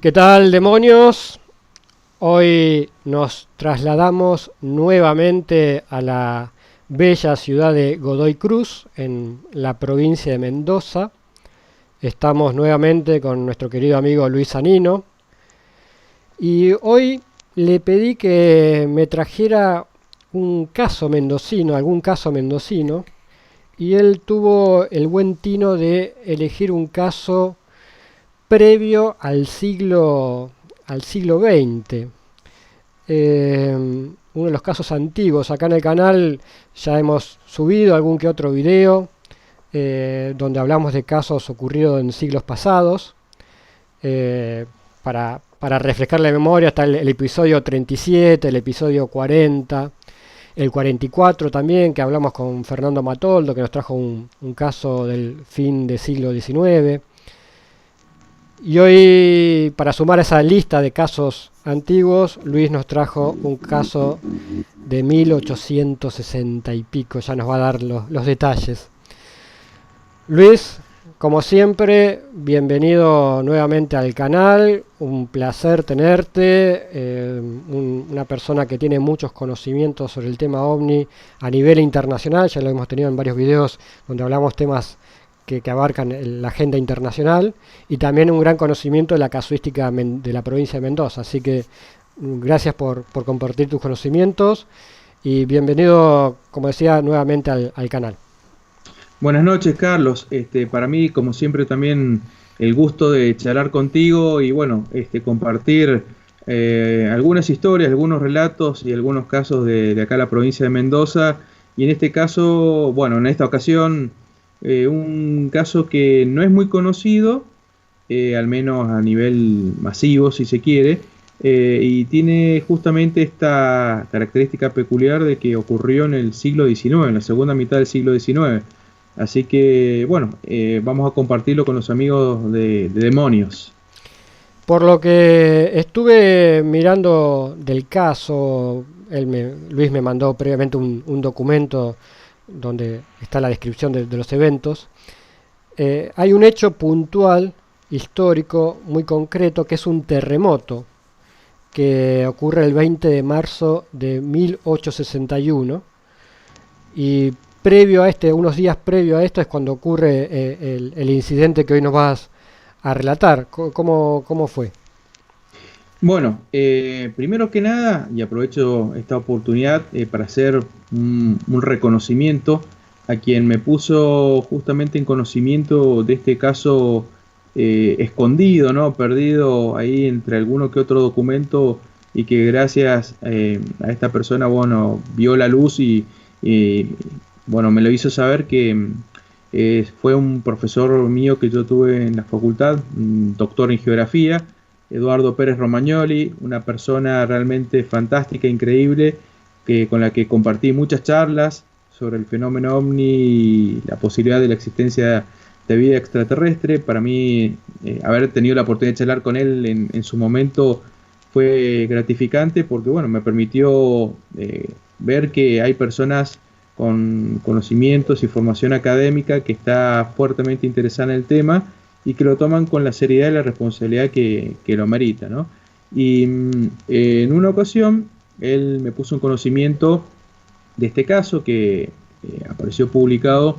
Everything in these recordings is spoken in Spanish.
¿Qué tal, demonios? Hoy nos trasladamos nuevamente a la bella ciudad de Godoy Cruz, en la provincia de Mendoza. Estamos nuevamente con nuestro querido amigo Luis Anino y hoy le pedí que me trajera un caso mendocino, algún caso mendocino, y él tuvo el buen tino de elegir un caso previo al siglo XX. Uno de los casos antiguos. Acá en el canal ya hemos subido algún que otro video donde hablamos de casos ocurridos en siglos pasados. Eh, para refrescar la memoria está el episodio 37, el episodio 40, el 44 también, que hablamos con Fernando Matoldo, que nos trajo un caso del fin del siglo XIX. Y hoy, para sumar a esa lista de casos antiguos, Luis nos trajo un caso de 1860 y pico. Ya nos va a dar los detalles. Luis, como siempre, bienvenido nuevamente al canal. Un placer tenerte. Una persona que tiene muchos conocimientos sobre el tema OVNI a nivel internacional. Ya lo hemos tenido en varios videos donde hablamos temas que abarcan la agenda internacional, y también un gran conocimiento de la casuística de la provincia de Mendoza. Así que gracias por compartir tus conocimientos y bienvenido, como decía, nuevamente al canal. Buenas noches, Carlos. Para mí, como siempre, también el gusto de charlar contigo y bueno, compartir algunas historias, algunos relatos y algunos casos de acá la provincia de Mendoza. Y en este caso, bueno, en esta ocasión, un caso que no es muy conocido, al menos a nivel masivo, si se quiere, y tiene justamente esta característica peculiar de que ocurrió en el siglo XIX, en la segunda mitad del siglo XIX. Así que, bueno, vamos a compartirlo con los amigos de Demonios. Por lo que estuve mirando del caso, Luis me mandó previamente un documento donde está la descripción de los eventos. Hay un hecho puntual, histórico, muy concreto, que es un terremoto que ocurre el 20 de marzo de 1861, y previo a unos días previo a esto es cuando ocurre el incidente que hoy nos vas a relatar. ¿Cómo fue? Bueno, primero que nada, y aprovecho esta oportunidad para hacer un reconocimiento a quien me puso justamente en conocimiento de este caso escondido, ¿no? Perdido ahí entre alguno que otro documento y que gracias a esta persona, bueno, vio la luz y, bueno, me lo hizo saber que fue un profesor mío que yo tuve en la facultad, un doctor en geografía, Eduardo Pérez Romagnoli, una persona realmente fantástica, increíble, con la que compartí muchas charlas sobre el fenómeno OVNI y la posibilidad de la existencia de vida extraterrestre. Para mí, haber tenido la oportunidad de charlar con él en su momento fue gratificante porque, bueno, me permitió ver que hay personas con conocimientos y formación académica que está fuertemente interesada en el tema y que lo toman con la seriedad y la responsabilidad que lo merita, ¿no? Y en una ocasión él me puso en conocimiento de este caso que apareció publicado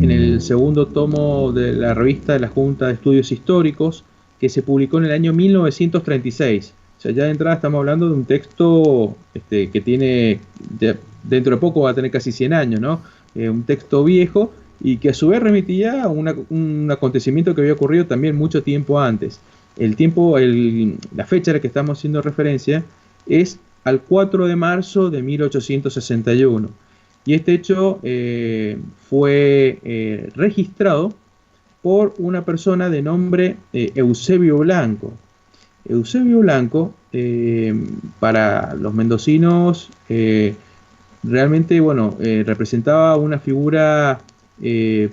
en el segundo tomo de la revista de la Junta de Estudios Históricos, que se publicó en el año 1936. O sea, ya de entrada estamos hablando de un texto que tiene, dentro de poco va a tener casi 100 años, ¿no? Un texto viejo y que a su vez remitía a un acontecimiento que había ocurrido también mucho tiempo antes. La fecha a la que estamos haciendo referencia es al 4 de marzo de 1861. Y este hecho fue registrado por una persona de nombre Eusebio Blanco. Eusebio Blanco, para los mendocinos, realmente, bueno, representaba una figura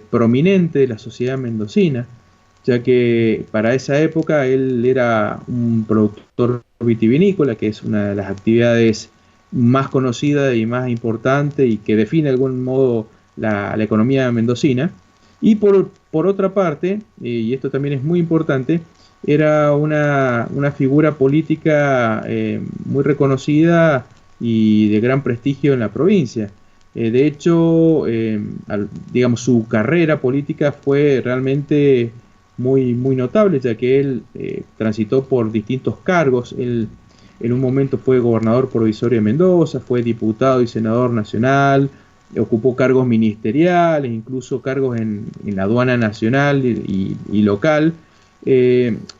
prominente de la sociedad mendocina, ya que para esa época él era un productor vitivinícola, que es una de las actividades más conocidas y más importantes y que define de algún modo la economía mendocina. Y por otra parte, y esto también es muy importante, era una figura política muy reconocida y de gran prestigio en la provincia. De hecho, digamos, su carrera política fue realmente muy notable, ya que él transitó por distintos cargos. Él en un momento fue gobernador provisorio de Mendoza, fue diputado y senador nacional, ocupó cargos ministeriales, incluso cargos en la aduana nacional y local.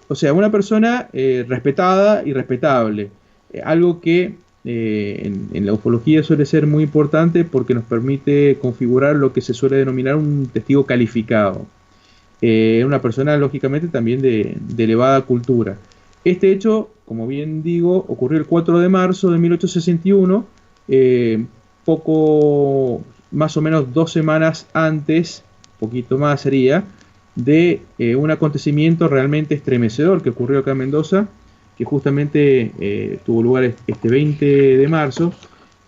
O sea, una persona respetada y respetable. Algo que en la ufología suele ser muy importante porque nos permite configurar lo que se suele denominar un testigo calificado. Una persona, lógicamente, también de elevada cultura. Este hecho, como bien digo, ocurrió el 4 de marzo de 1861, poco, más o menos 2 semanas antes, poquito más sería, de un acontecimiento realmente estremecedor que ocurrió acá en Mendoza, que justamente tuvo lugar este 20 de marzo,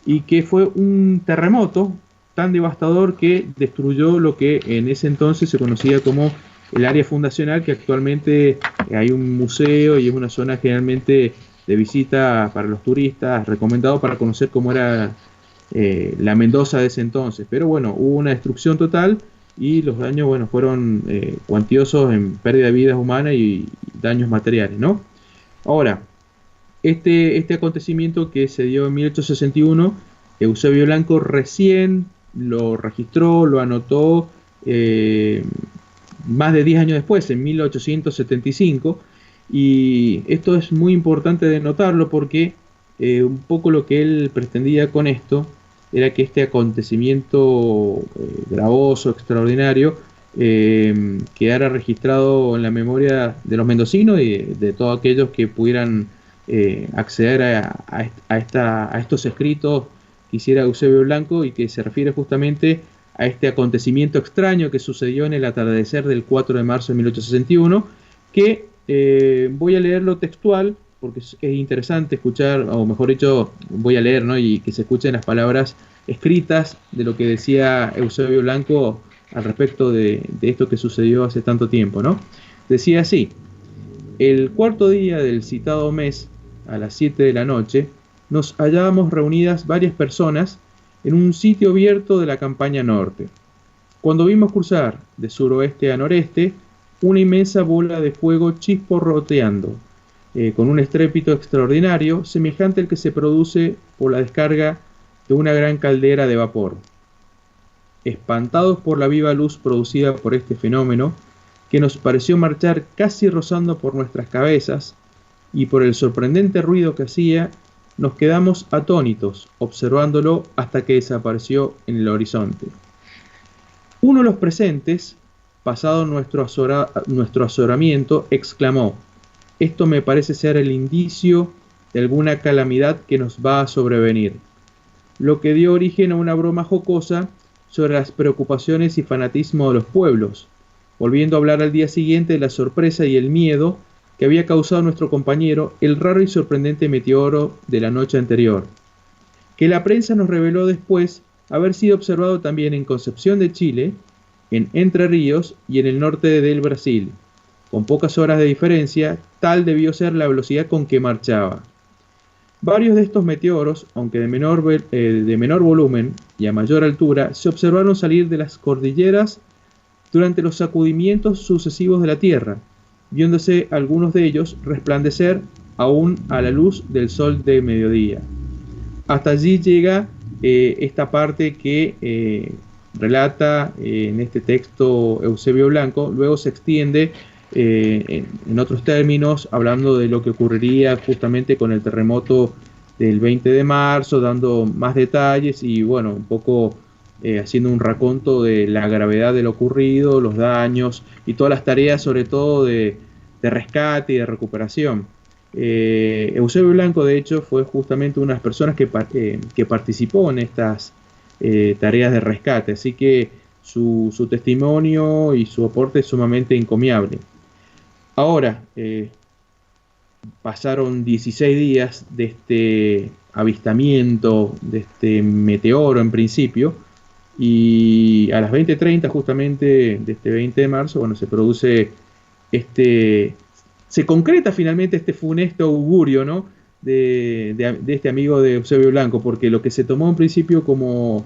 y que fue un terremoto tan devastador que destruyó lo que en ese entonces se conocía como el área fundacional, que actualmente hay un museo y es una zona generalmente de visita para los turistas, recomendado para conocer cómo era la Mendoza de ese entonces. Pero bueno, hubo una destrucción total y los daños, bueno, fueron cuantiosos en pérdida de vidas humanas y daños materiales, ¿no? Ahora, este acontecimiento que se dio en 1861, Eusebio Blanco recién lo registró, lo anotó más de 10 años después, en 1875, y esto es muy importante de notarlo porque un poco lo que él pretendía con esto era que este acontecimiento gravoso, extraordinario, quedara registrado en la memoria de los mendocinos y de todos aquellos que pudieran acceder a estos escritos que hiciera Eusebio Blanco y que se refiere justamente a este acontecimiento extraño que sucedió en el atardecer del 4 de marzo de 1861, que voy a leerlo textual porque es interesante escuchar, o mejor dicho, voy a leer, ¿no? Y que se escuchen las palabras escritas de lo que decía Eusebio Blanco al respecto de esto que sucedió hace tanto tiempo, ¿no? Decía así: el cuarto día del citado mes, a las 7 de la noche, nos hallábamos reunidas varias personas en un sitio abierto de la campaña norte, cuando vimos cruzar de suroeste a noreste una inmensa bola de fuego chisporroteando, con un estrépito extraordinario, semejante al que se produce por la descarga de una gran caldera de vapor. Espantados por la viva luz producida por este fenómeno, que nos pareció marchar casi rozando por nuestras cabezas, y por el sorprendente ruido que hacía, nos quedamos atónitos, observándolo hasta que desapareció en el horizonte. Uno de los presentes, pasado nuestro azoramiento, exclamó: esto me parece ser el indicio de alguna calamidad que nos va a sobrevenir, lo que dio origen a una broma jocosa sobre las preocupaciones y fanatismo de los pueblos, volviendo a hablar al día siguiente de la sorpresa y el miedo que había causado a nuestro compañero el raro y sorprendente meteoro de la noche anterior, que la prensa nos reveló después haber sido observado también en Concepción de Chile, en Entre Ríos y en el norte del Brasil. Con pocas horas de diferencia, tal debió ser la velocidad con que marchaba. Varios de estos meteoros, aunque de menor volumen y a mayor altura, se observaron salir de las cordilleras durante los sacudimientos sucesivos de la Tierra, viéndose algunos de ellos resplandecer aún a la luz del sol de mediodía. Hasta allí llega esta parte que relata en este texto Eusebio Blanco. Luego se extiende en otros términos, hablando de lo que ocurriría justamente con el terremoto del 20 de marzo, dando más detalles y bueno, un poco haciendo un raconto de la gravedad de lo ocurrido, los daños y todas las tareas, sobre todo de rescate y de recuperación. Eusebio Blanco, de hecho, fue justamente una de las personas que participó en estas tareas de rescate, así que su testimonio y su aporte es sumamente encomiable. Ahora, pasaron 16 días de este avistamiento, de este meteoro en principio, y a las 20:30 justamente de este 20 de marzo, bueno, se produce este se concreta finalmente este funesto augurio, ¿no? De este amigo de Eusebio Blanco, porque lo que se tomó en principio como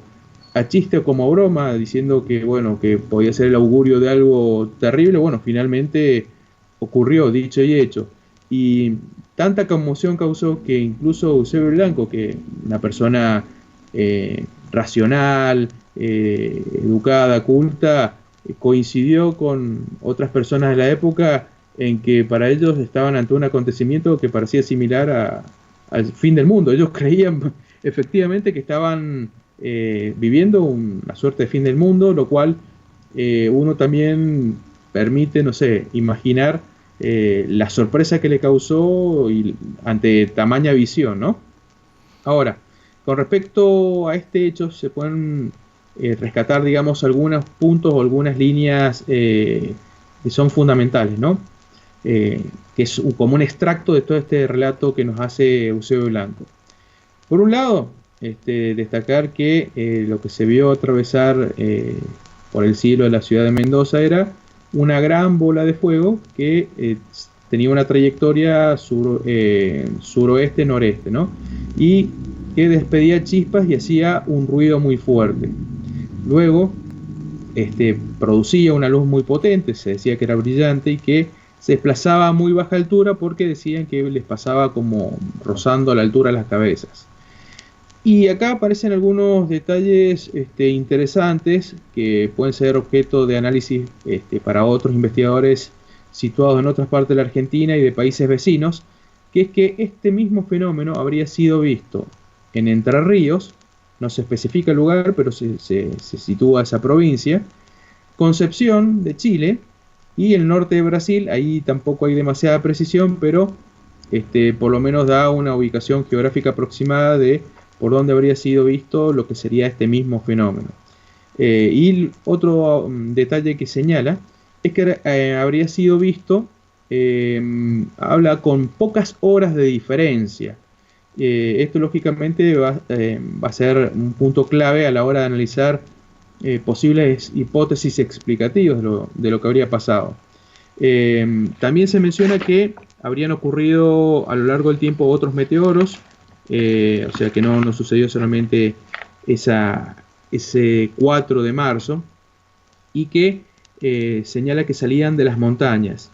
a chiste o como broma, diciendo que, bueno, que podía ser el augurio de algo terrible, bueno, finalmente ocurrió, dicho y hecho. Y tanta conmoción causó que incluso Eusebio Blanco, que una persona racional, educada, culta, coincidió con otras personas de la época en que para ellos estaban ante un acontecimiento que parecía similar al fin del mundo. Ellos creían efectivamente que estaban viviendo una suerte de fin del mundo, lo cual uno también permite, no sé, imaginar la sorpresa que le causó ante tamaña visión, ¿no? Ahora, con respecto a este hecho, se pueden rescatar, digamos, algunos puntos o algunas líneas que son fundamentales, ¿no? Que es como un extracto de todo este relato que nos hace Eusebio Blanco. Por un lado, destacar que lo que se vio atravesar por el cielo de la ciudad de Mendoza era una gran bola de fuego que tenía una trayectoria suroeste-noreste, ¿no? Y que despedía chispas y hacía un ruido muy fuerte. Luego, producía una luz muy potente, se decía que era brillante y que se desplazaba a muy baja altura porque decían que les pasaba como rozando a la altura de las cabezas. Y acá aparecen algunos detalles interesantes que pueden ser objeto de análisis para otros investigadores situados en otras partes de la Argentina y de países vecinos, que es que este mismo fenómeno habría sido visto en Entre Ríos, no se especifica el lugar, pero se sitúa esa provincia, Concepción de Chile y el norte de Brasil. Ahí tampoco hay demasiada precisión, pero por lo menos da una ubicación geográfica aproximada de por dónde habría sido visto lo que sería este mismo fenómeno. Y otro detalle que señala es que habría sido visto, habla con pocas horas de diferencia. Esto lógicamente va a ser un punto clave a la hora de analizar posibles hipótesis explicativas de lo que habría pasado. También se menciona que habrían ocurrido a lo largo del tiempo otros meteoros, o sea que no sucedió solamente ese 4 de marzo, y que señala que salían de las montañas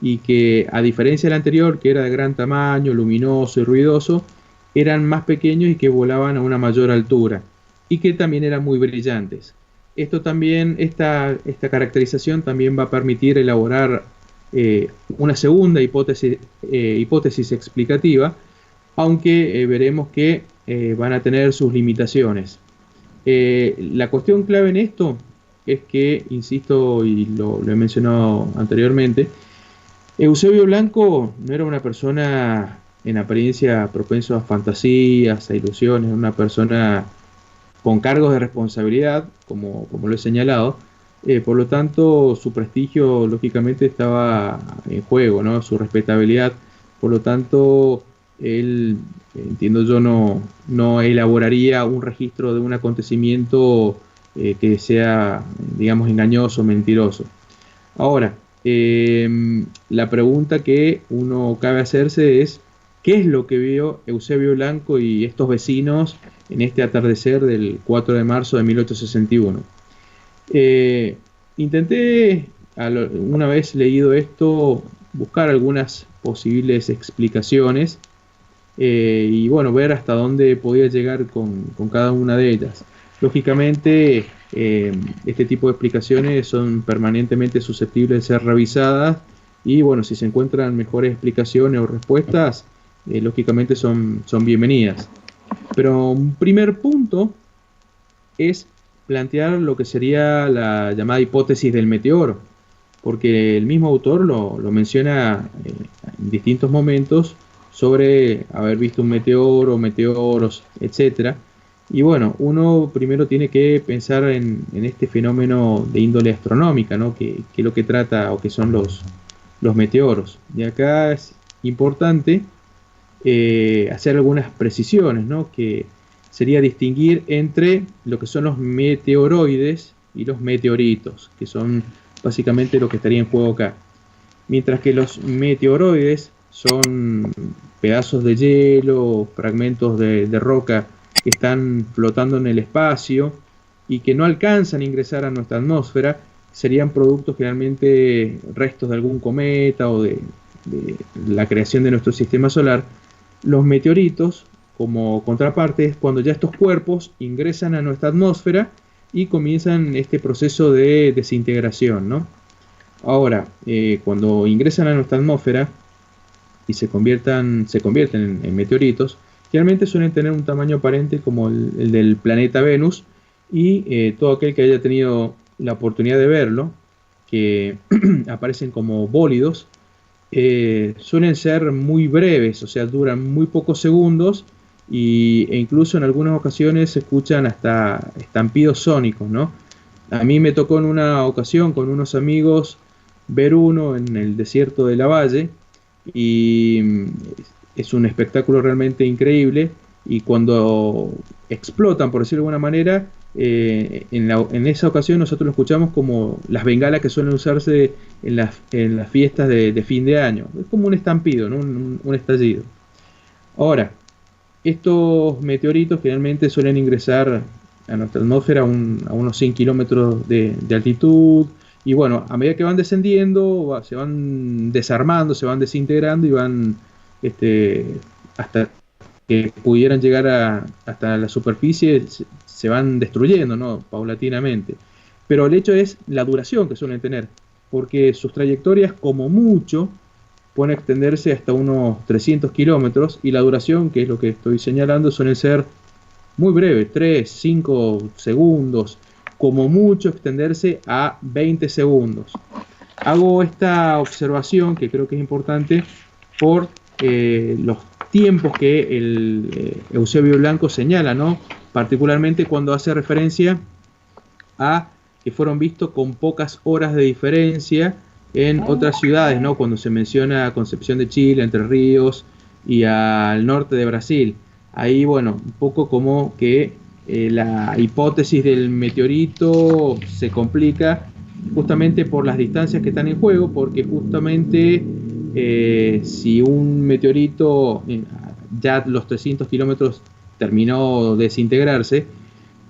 y que, a diferencia del anterior, que era de gran tamaño, luminoso y ruidoso, eran más pequeños y que volaban a una mayor altura y que también eran muy brillantes. Esto también, esta caracterización también va a permitir elaborar una segunda hipótesis explicativa, aunque veremos que van a tener sus limitaciones. La cuestión clave en esto es que, insisto, y lo he mencionado anteriormente, Eusebio Blanco no era una persona en apariencia propenso a fantasías, a ilusiones, una persona con cargos de responsabilidad, como lo he señalado. Por lo tanto, su prestigio lógicamente estaba en juego, ¿no? Su respetabilidad. Por lo tanto, él, entiendo yo, no elaboraría un registro de un acontecimiento que sea, digamos, engañoso, mentiroso. Ahora, la pregunta que uno cabe hacerse es: ¿qué es lo que vio Eusebio Blanco y estos vecinos en este atardecer del 4 de marzo de 1861? Intenté, una vez leído esto, buscar algunas posibles explicaciones y bueno, ver hasta dónde podía llegar con cada una de ellas. Lógicamente, este tipo de explicaciones son permanentemente susceptibles de ser revisadas y bueno, si se encuentran mejores explicaciones o respuestas, lógicamente son bienvenidas. Pero un primer punto es plantear lo que sería la llamada hipótesis del meteoro, porque el mismo autor lo menciona en distintos momentos sobre haber visto un meteoro, meteoros, etc. Y bueno, uno primero tiene que pensar en este fenómeno de índole astronómica, ¿no? Que es lo que trata o que son los meteoros. Y acá es importante hacer algunas precisiones, ¿no? Que sería distinguir entre lo que son los meteoroides y los meteoritos, que son básicamente lo que estaría en juego acá. mientras que los meteoroides son pedazos de hielo, fragmentos de roca que están flotando en el espacio y que no alcanzan a ingresar a nuestra atmósfera, serían productos generalmente restos de algún cometa o de la creación de nuestro sistema solar. Los meteoritos, como contraparte, es cuando ya estos cuerpos ingresan a nuestra atmósfera y comienzan este proceso de desintegración, ¿no? Ahora, cuando ingresan a nuestra atmósfera y se convierten en meteoritos, generalmente suelen tener un tamaño aparente como el del planeta Venus, y todo aquel que haya tenido la oportunidad de verlo, que aparecen como bólidos, suelen ser muy breves, o sea, duran muy pocos segundos e incluso en algunas ocasiones se escuchan hasta estampidos sónicos, ¿no? A mí me tocó en una ocasión con unos amigos ver uno en el desierto de la Valle y es un espectáculo realmente increíble, y cuando explotan, por decirlo de alguna manera, en esa ocasión nosotros lo escuchamos como las bengalas que suelen usarse en las fiestas de fin de año. Es como un estampido, ¿no? Un estallido. Ahora, estos meteoritos generalmente suelen ingresar a nuestra atmósfera a unos 100 kilómetros de altitud, y bueno, a medida que van descendiendo, se van desarmando, se van desintegrando y van hasta que pudieran llegar hasta la superficie, se van destruyendo, ¿no? Paulatinamente. Pero el hecho es la duración que suelen tener, porque sus trayectorias como mucho pueden extenderse hasta unos 300 kilómetros, y la duración, que es lo que estoy señalando, suelen ser muy breves, 3, 5 segundos, como mucho extenderse a 20 segundos. Hago esta observación, que creo que es importante, por los tiempos que el Eusebio Blanco señala, ¿no? Particularmente cuando hace referencia a que fueron vistos con pocas horas de diferencia en otras ciudades, ¿no? Cuando se menciona Concepción de Chile, Entre Ríos y al norte de Brasil. Ahí, bueno, un poco como que la hipótesis del meteorito se complica justamente por las distancias que están en juego, porque justamente si un meteorito ya los 300 kilómetros terminó de desintegrarse,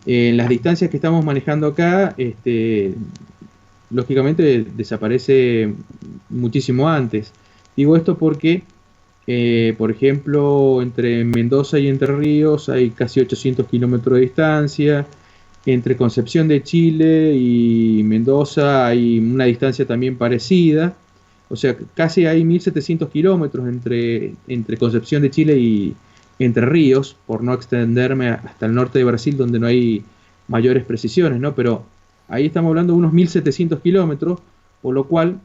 en las distancias que estamos manejando acá, lógicamente desaparece muchísimo antes. Digo esto porque, por ejemplo, entre Mendoza y Entre Ríos hay casi 800 kilómetros de distancia. Entre Concepción de Chile y Mendoza hay una distancia también parecida. O sea, casi hay 1700 kilómetros entre Concepción de Chile y Entre Ríos, por no extenderme hasta el norte de Brasil, donde no hay mayores precisiones, ¿no? Pero ahí estamos hablando de unos 1700 kilómetros, por lo cual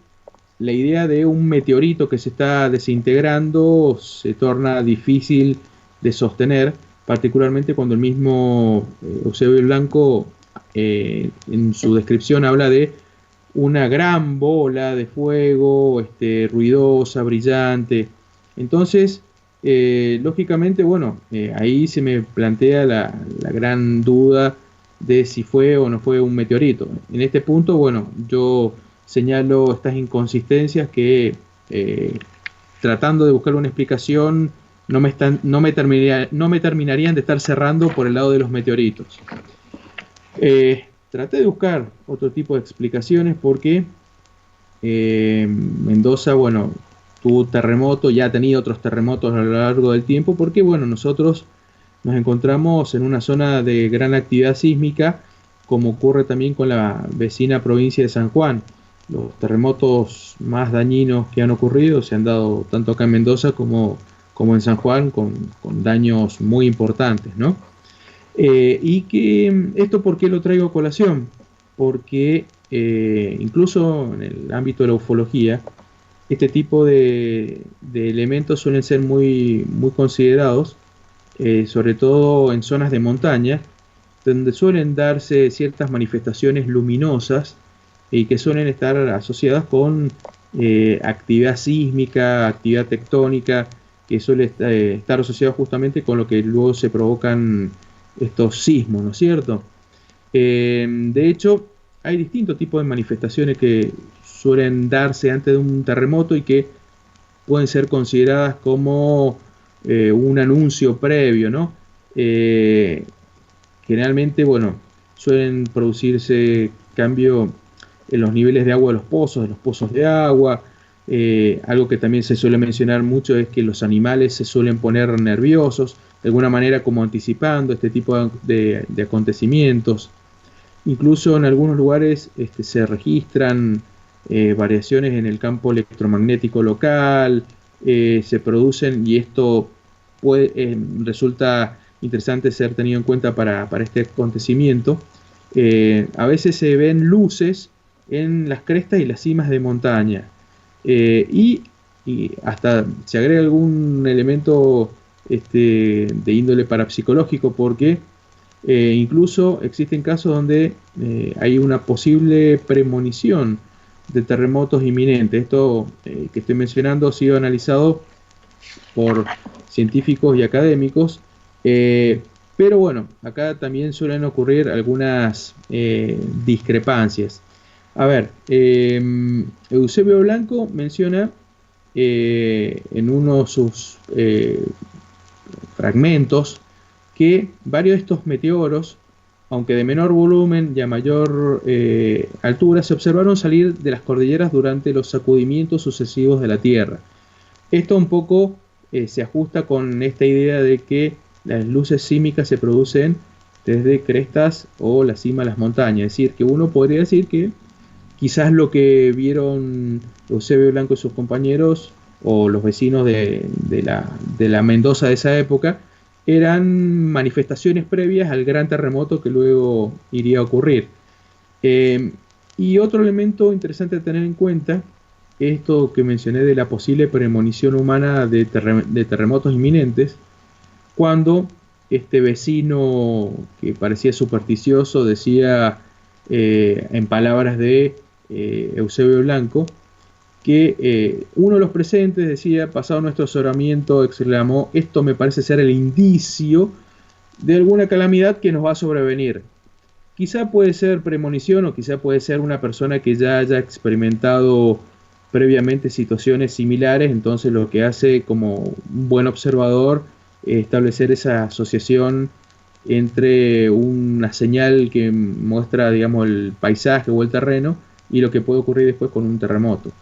la idea de un meteorito que se está desintegrando se torna difícil de sostener, particularmente cuando el mismo Eusebio Blanco en su descripción habla de una gran bola de fuego, ruidosa, brillante. Entonces, lógicamente, bueno, ahí se me plantea la gran duda de si fue o no fue un meteorito. En este punto, bueno, yo señalo estas inconsistencias que, tratando de buscar una explicación, no me terminarían de estar cerrando por el lado de los meteoritos. Traté de buscar otro tipo de explicaciones porque Mendoza, bueno, tuvo terremoto, ya ha tenido otros terremotos a lo largo del tiempo, porque, bueno, nosotros nos encontramos en una zona de gran actividad sísmica, como ocurre también con la vecina provincia de San Juan. Los terremotos más dañinos que han ocurrido se han dado tanto acá en Mendoza como en San Juan, con daños muy importantes, ¿no? Y que esto, ¿por qué lo traigo a colación? Porque incluso en el ámbito de la ufología, este tipo de elementos suelen ser muy, muy considerados, sobre todo en zonas de montaña, donde suelen darse ciertas manifestaciones luminosas y que suelen estar asociadas con actividad sísmica, actividad tectónica, que suele estar asociado justamente con lo que luego se provocan estos sismos, ¿no es cierto? De hecho, hay distintos tipos de manifestaciones que suelen darse antes de un terremoto y que pueden ser consideradas como un anuncio previo, ¿no? Generalmente, bueno, suelen producirse cambio en los niveles de agua de los pozos de agua. Algo que también se suele mencionar mucho es que los animales se suelen poner nerviosos, de alguna manera como anticipando este tipo de acontecimientos. Incluso en algunos lugares se registran variaciones en el campo electromagnético local, se producen, y esto resulta interesante ser tenido en cuenta para este acontecimiento. A veces se ven luces en las crestas y las cimas de montaña, y hasta se agrega algún elemento de índole parapsicológico, porque incluso existen casos donde hay una posible premonición de terremotos inminentes. Esto que estoy mencionando ha sido analizado por científicos y académicos, pero bueno, acá también suelen ocurrir algunas discrepancias. A ver, Eusebio Blanco menciona en uno de sus fragmentos que varios de estos meteoros, aunque de menor volumen y a mayor altura, se observaron salir de las cordilleras durante los sacudimientos sucesivos de la Tierra. Esto un poco se ajusta con esta idea de que las luces sísmicas se producen desde crestas o la cima de las montañas. Es decir, que uno podría decir que quizás lo que vieron Eusebio Blanco y sus compañeros, o los vecinos de la Mendoza de esa época, eran manifestaciones previas al gran terremoto que luego iría a ocurrir. Y otro elemento interesante a tener en cuenta es esto que mencioné de la posible premonición humana de terremotos inminentes, cuando este vecino que parecía supersticioso decía, en palabras de Eusebio Blanco, que uno de los presentes decía: pasado nuestro asesoramiento, exclamó, esto me parece ser el indicio de alguna calamidad que nos va a sobrevenir. Quizá puede ser premonición, o quizá puede ser una persona que ya haya experimentado previamente situaciones similares, entonces lo que hace como un buen observador es establecer esa asociación entre una señal que muestra, digamos, el paisaje o el terreno y lo que puede ocurrir después con un terremoto.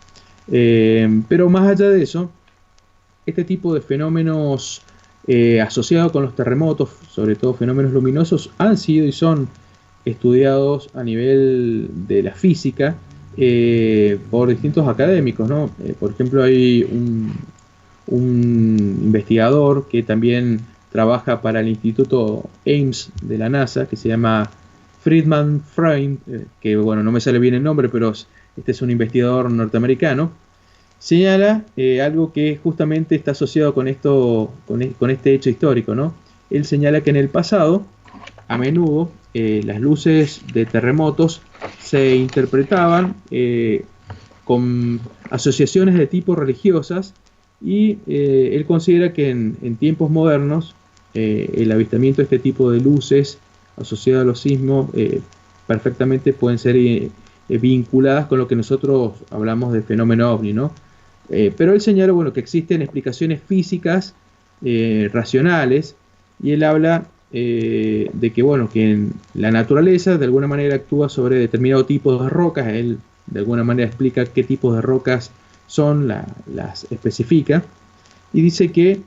Pero más allá de eso, este tipo de fenómenos asociados con los terremotos, sobre todo fenómenos luminosos, han sido y son estudiados a nivel de la física por distintos académicos, ¿no? Por ejemplo, hay un investigador que también trabaja para el Instituto Ames de la NASA, que se llama Friedman Freund, que bueno, no me sale bien el nombre, pero este es un investigador norteamericano. Señala algo que justamente está asociado con este hecho histórico, ¿no? Él señala que en el pasado, a menudo, las luces de terremotos se interpretaban con asociaciones de tipo religiosas, y él considera que en tiempos modernos el avistamiento de este tipo de luces asociadas a los sismos perfectamente pueden ser vinculadas con lo que nosotros hablamos de fenómeno ovni, ¿no? Pero él señala, bueno, que existen explicaciones físicas racionales, y él habla de que, bueno, que en la naturaleza de alguna manera actúa sobre determinado tipo de rocas. Él de alguna manera explica qué tipos de rocas son, las especifica, y dice que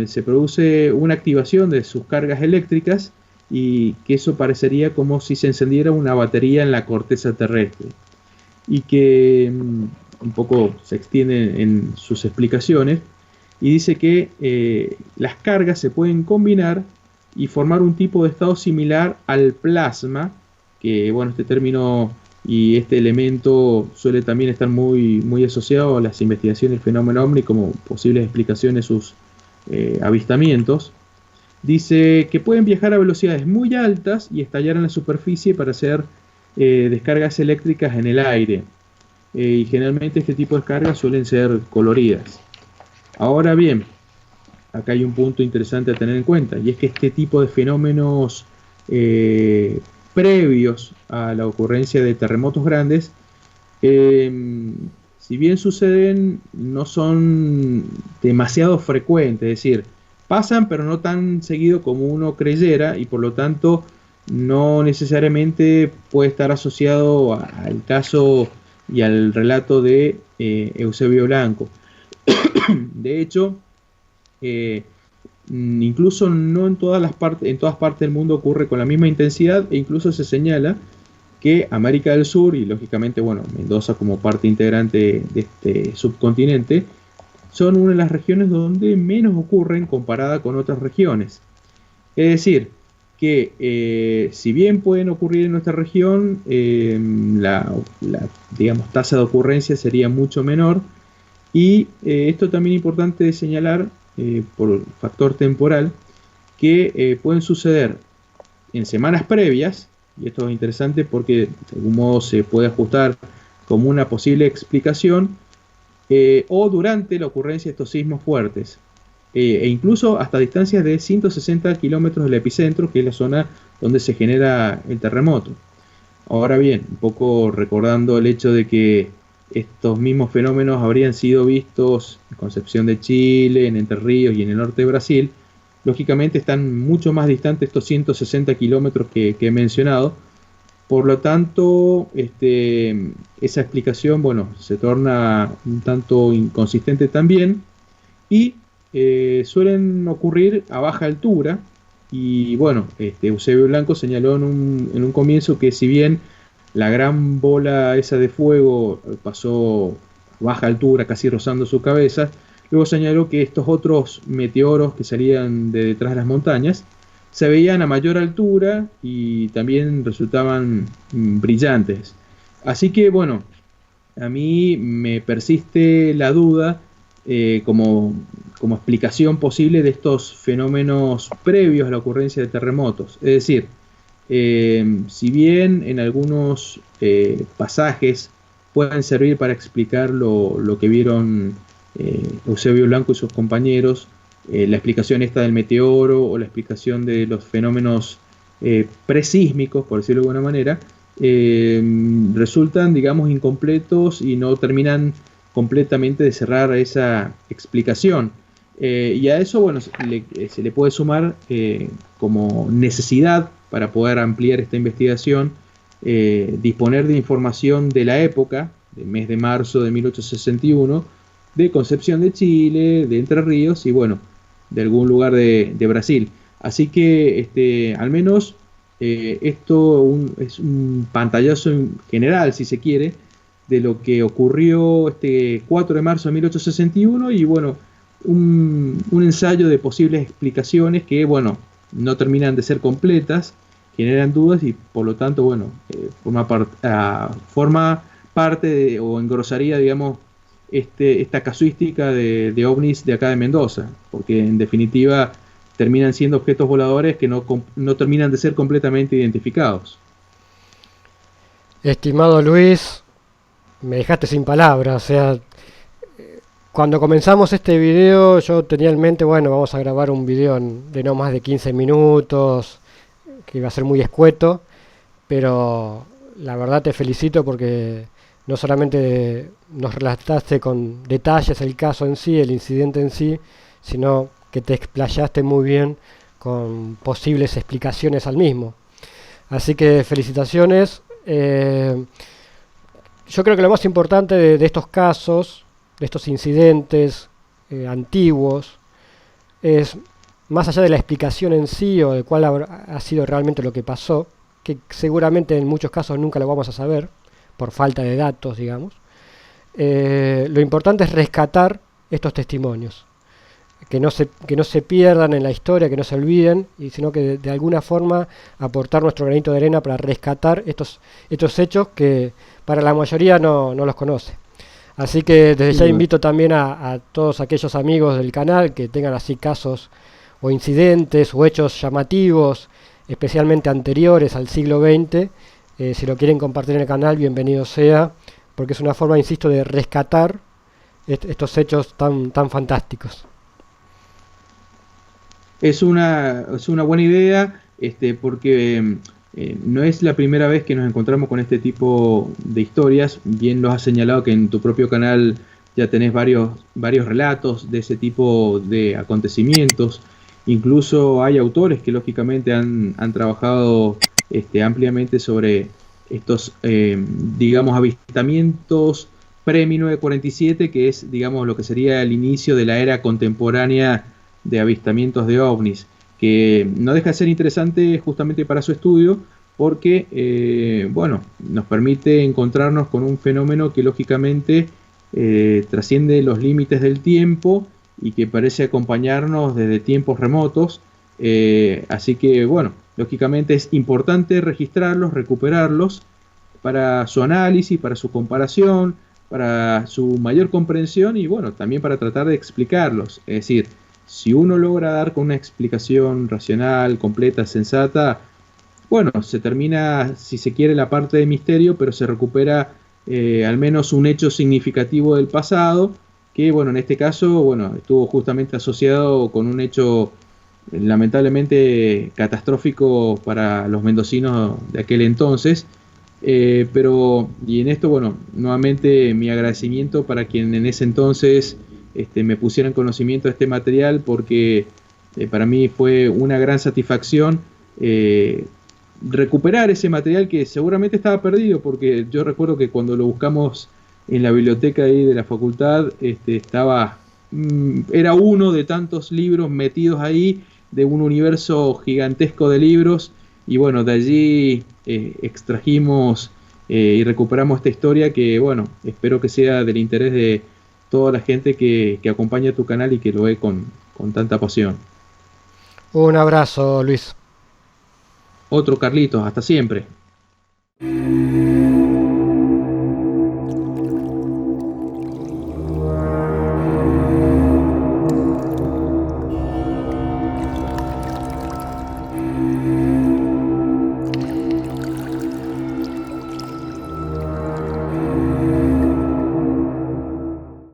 se produce una activación de sus cargas eléctricas, y que eso parecería como si se encendiera una batería en la corteza terrestre, y que un poco se extiende en sus explicaciones, y dice que las cargas se pueden combinar y formar un tipo de estado similar al plasma, que bueno, este término y este elemento suele también estar muy, muy asociado a las investigaciones del fenómeno ovni como posibles explicaciones de sus avistamientos. Dice que pueden viajar a velocidades muy altas y estallar en la superficie para hacer descargas eléctricas en el aire. Y generalmente este tipo de descargas suelen ser coloridas. Ahora bien, acá hay un punto interesante a tener en cuenta, y es que este tipo de fenómenos previos a la ocurrencia de terremotos grandes Si bien suceden, no son demasiado frecuentes, es decir, pasan pero no tan seguido como uno creyera y por lo tanto no necesariamente puede estar asociado al caso y al relato de Eusebio Blanco. De hecho, eh, incluso no en todas las partes, en todas partes del mundo ocurre con la misma intensidad e incluso se señala que América del Sur y lógicamente, bueno, Mendoza como parte integrante de este subcontinente, son una de las regiones donde menos ocurren comparada con otras regiones. Es decir, que si bien pueden ocurrir en nuestra región, la, digamos, tasa de ocurrencia sería mucho menor y esto también es importante de señalar por factor temporal que pueden suceder en semanas previas, y esto es interesante porque de algún modo se puede ajustar como una posible explicación, o durante la ocurrencia de estos sismos fuertes, e incluso hasta distancias de 160 kilómetros del epicentro, que es la zona donde se genera el terremoto. Ahora bien, un poco recordando el hecho de que estos mismos fenómenos habrían sido vistos en Concepción de Chile, en Entre Ríos y en el norte de Brasil, lógicamente están mucho más distantes estos 160 kilómetros que he mencionado. Por lo tanto, esa explicación, bueno, se torna un tanto inconsistente también y suelen ocurrir a baja altura. Y bueno, Eusebio Blanco señaló en un comienzo que si bien la gran bola esa de fuego pasó a baja altura, casi rozando su cabeza, luego señaló que estos otros meteoros que salían de detrás de las montañas se veían a mayor altura y también resultaban brillantes. Así que bueno, a mí me persiste la duda como explicación posible de estos fenómenos previos a la ocurrencia de terremotos. Es decir, si bien en algunos pasajes pueden servir para explicar lo que vieron Eusebio Blanco y sus compañeros, la explicación esta del meteoro o la explicación de los fenómenos presísmicos, por decirlo de alguna manera, resultan, digamos, incompletos y no terminan completamente de cerrar esa explicación. Y a eso, bueno, se le puede sumar como necesidad para poder ampliar esta investigación, disponer de información de la época, del mes de marzo de 1861, de Concepción de Chile, de Entre Ríos y bueno, de algún lugar de Brasil. Así que al menos esto es un pantallazo en general, si se quiere, de lo que ocurrió este 4 de marzo de 1861 y bueno, un ensayo de posibles explicaciones que bueno, no terminan de ser completas, generan dudas y por lo tanto, bueno, forma parte o engrosaría, digamos, esta casuística de ovnis de acá de Mendoza, porque en definitiva terminan siendo objetos voladores que no terminan de ser completamente identificados. Estimado Luis, me dejaste sin palabras, o sea, cuando comenzamos este video yo tenía en mente, bueno, vamos a grabar un video de no más de 15 minutos, que iba a ser muy escueto, pero la verdad te felicito porque no solamente nos relataste con detalles el caso en sí, el incidente en sí, sino que te explayaste muy bien con posibles explicaciones al mismo. Así que felicitaciones. Yo creo que lo más importante de estos casos, de estos incidentes antiguos, es más allá de la explicación en sí o de cuál ha sido realmente lo que pasó, que seguramente en muchos casos nunca lo vamos a saber, por falta de datos, digamos. Lo importante es rescatar estos testimonios, que no se pierdan en la historia, que no se olviden, sino que de alguna forma aportar nuestro granito de arena para rescatar estos hechos que para la mayoría no los conoce. Así que desde ya invito también a todos aquellos amigos del canal que tengan así casos o incidentes o hechos llamativos, especialmente anteriores al siglo XX, si lo quieren compartir en el canal, bienvenido sea, porque es una forma, insisto, de rescatar estos hechos tan fantásticos. Es una buena idea, porque no es la primera vez que nos encontramos con este tipo de historias. Bien lo has señalado que en tu propio canal ya tenés varios relatos de ese tipo de acontecimientos. Incluso hay autores que lógicamente han trabajado ampliamente sobre estos, digamos, avistamientos pre-1947, que es, digamos, lo que sería el inicio de la era contemporánea de avistamientos de ovnis, que no deja de ser interesante justamente para su estudio, porque, bueno, nos permite encontrarnos con un fenómeno que lógicamente trasciende los límites del tiempo y que parece acompañarnos desde tiempos remotos. Así que, bueno, lógicamente es importante registrarlos, recuperarlos para su análisis, para su comparación, para su mayor comprensión y, bueno, también para tratar de explicarlos. Es decir, si uno logra dar con una explicación racional, completa, sensata, bueno, se termina, si se quiere, la parte de misterio, pero se recupera al menos un hecho significativo del pasado, que, bueno, en este caso, bueno, estuvo justamente asociado con un hecho lamentablemente catastrófico para los mendocinos de aquel entonces. Pero, y en esto, bueno, nuevamente mi agradecimiento para quien en ese entonces me pusiera en conocimiento de este material, porque para mí fue una gran satisfacción recuperar ese material que seguramente estaba perdido, porque yo recuerdo que cuando lo buscamos en la biblioteca ahí de la facultad, era uno de tantos libros metidos ahí, de un universo gigantesco de libros, y bueno, de allí extrajimos y recuperamos esta historia que, bueno, espero que sea del interés de toda la gente que acompaña tu canal y que lo ve con tanta pasión. Un abrazo, Luis. Otro Carlitos, hasta siempre.